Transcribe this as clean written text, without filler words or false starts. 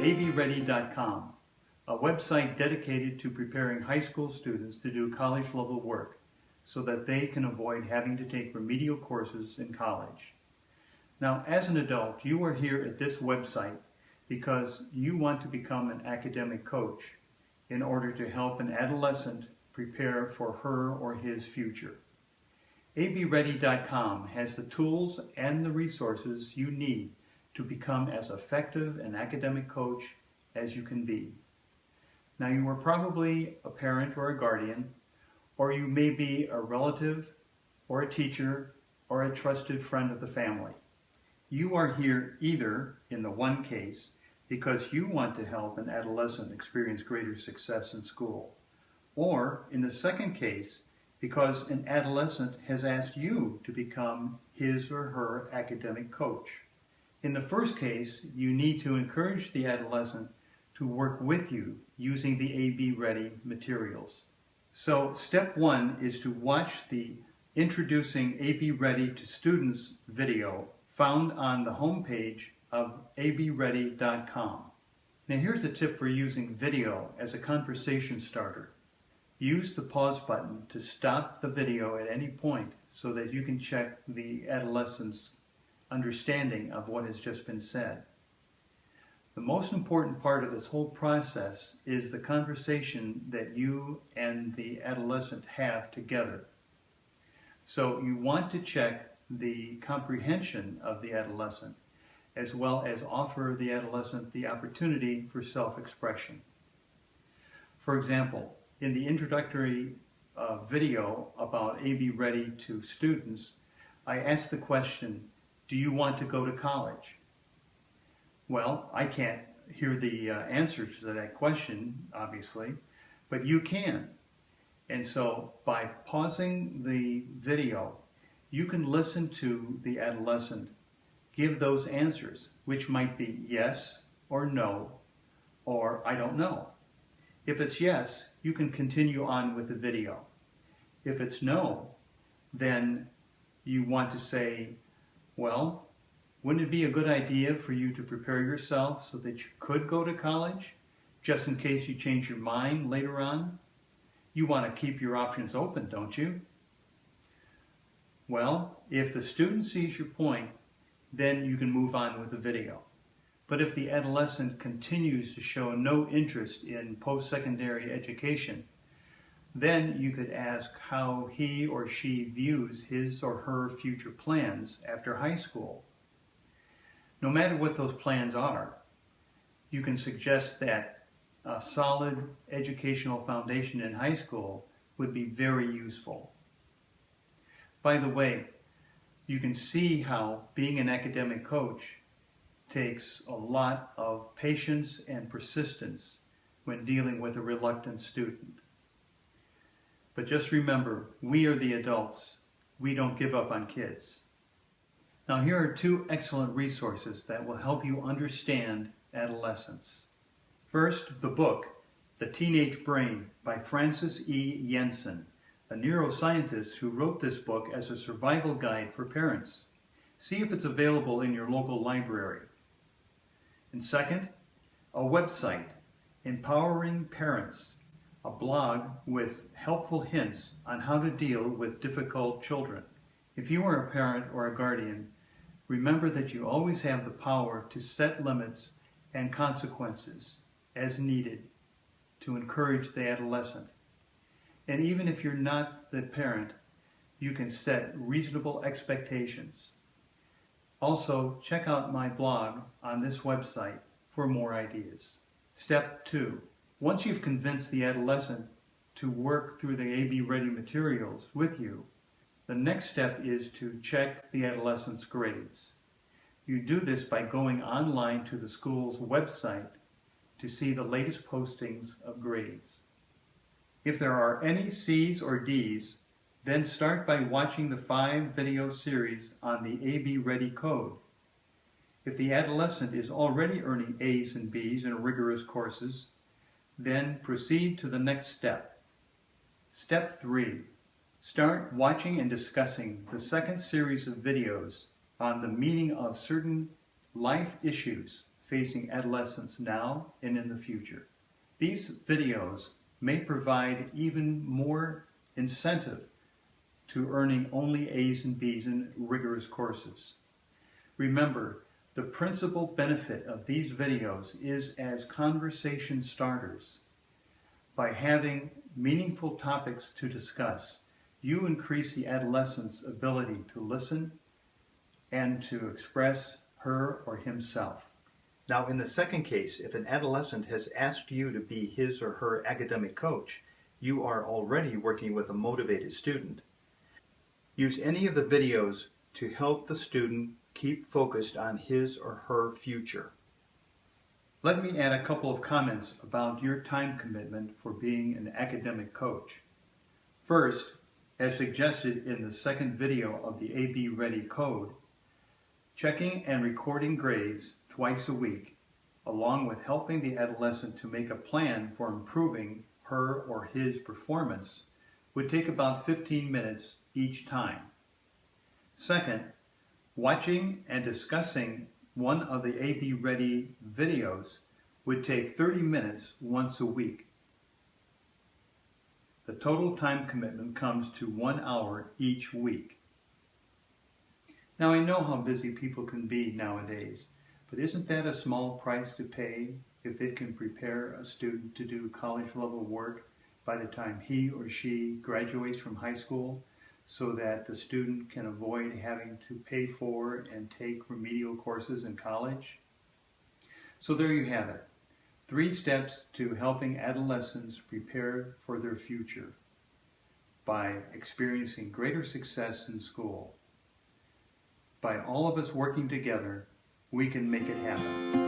abready.com, a website dedicated to preparing high school students to do college-level work so that they can avoid having to take remedial courses in college. Now, as an adult, you are here at this website because you want to become an academic coach in order to help an adolescent prepare for her or his future. abready.com has the tools and the resources you need to become as effective an academic coach as you can be. Now, you are probably a parent or a guardian, or you may be a relative or a teacher or a trusted friend of the family. You are here either, in the one case, because you want to help an adolescent experience greater success in school, or in the second case, because an adolescent has asked you to become his or her academic coach. In the first case, you need to encourage the adolescent to work with you using the AB Ready materials. So step one is to watch the Introducing AB Ready to Students video found on the homepage of abready.com. Now here's a tip for using video as a conversation starter. Use the pause button to stop the video at any point so that you can check the adolescent's understanding of what has just been said. The most important part of this whole process is the conversation that you and the adolescent have together. So you want to check the comprehension of the adolescent, as well as offer the adolescent the opportunity for self-expression. For example, in the introductory video about AB Ready to Students, I asked the question, do you want to go to college? Well, I can't hear the answer to that question, obviously, but you can. And so by pausing the video, you can listen to the adolescent give those answers, which might be yes or no, or I don't know. If it's yes, you can continue on with the video. If it's no, then you want to say, well, wouldn't it be a good idea for you to prepare yourself so that you could go to college, just in case you change your mind later on? You want to keep your options open, don't you? Well, if the student sees your point, then you can move on with the video. But if the adolescent continues to show no interest in post-secondary education, then you could ask how he or she views his or her future plans after high school. No matter what those plans are, you can suggest that a solid educational foundation in high school would be very useful. By the way, you can see how being an academic coach takes a lot of patience and persistence when dealing with a reluctant student. But just remember, we are the adults. We don't give up on kids. Now here are two excellent resources that will help you understand adolescence. First, the book, The Teenage Brain by Francis E. Jensen, a neuroscientist who wrote this book as a survival guide for parents. See if it's available in your local library. And second, a website, Empowering Parents, a blog with helpful hints on how to deal with difficult children. If you are a parent or a guardian, remember that you always have the power to set limits and consequences as needed to encourage the adolescent. And even if you're not the parent, you can set reasonable expectations. Also, check out my blog on this website for more ideas. Step 2. Once you've convinced the adolescent to work through the AB Ready materials with you, the next step is to check the adolescent's grades. You do this by going online to the school's website to see the latest postings of grades. If there are any C's or D's, then start by watching the 5-video series on the AB Ready code. If the adolescent is already earning A's and B's in rigorous courses, then proceed to the next step. Step 3. Start watching and discussing the second series of videos on the meaning of certain life issues facing adolescents now and in the future. These videos may provide even more incentive to earning only A's and B's in rigorous courses. Remember, the principal benefit of these videos is as conversation starters. By having meaningful topics to discuss, you increase the adolescent's ability to listen and to express her or himself. Now, in the second case, if an adolescent has asked you to be his or her academic coach, you are already working with a motivated student. Use any of the videos to help the student keep focused on his or her future. Let me add a couple of comments about your time commitment for being an academic coach. First, as suggested in the second video of the AB Ready Code, checking and recording grades twice a week, along with helping the adolescent to make a plan for improving her or his performance, would take about 15 minutes each time. Second, watching and discussing one of the AB Ready videos would take 30 minutes once a week. The total time commitment comes to 1 hour each week. Now, I know how busy people can be nowadays, but isn't that a small price to pay if it can prepare a student to do college-level work by the time he or she graduates from high school, so that the student can avoid having to pay for and take remedial courses in college? So there you have it. 3 steps to helping adolescents prepare for their future by experiencing greater success in school. By all of us working together, we can make it happen.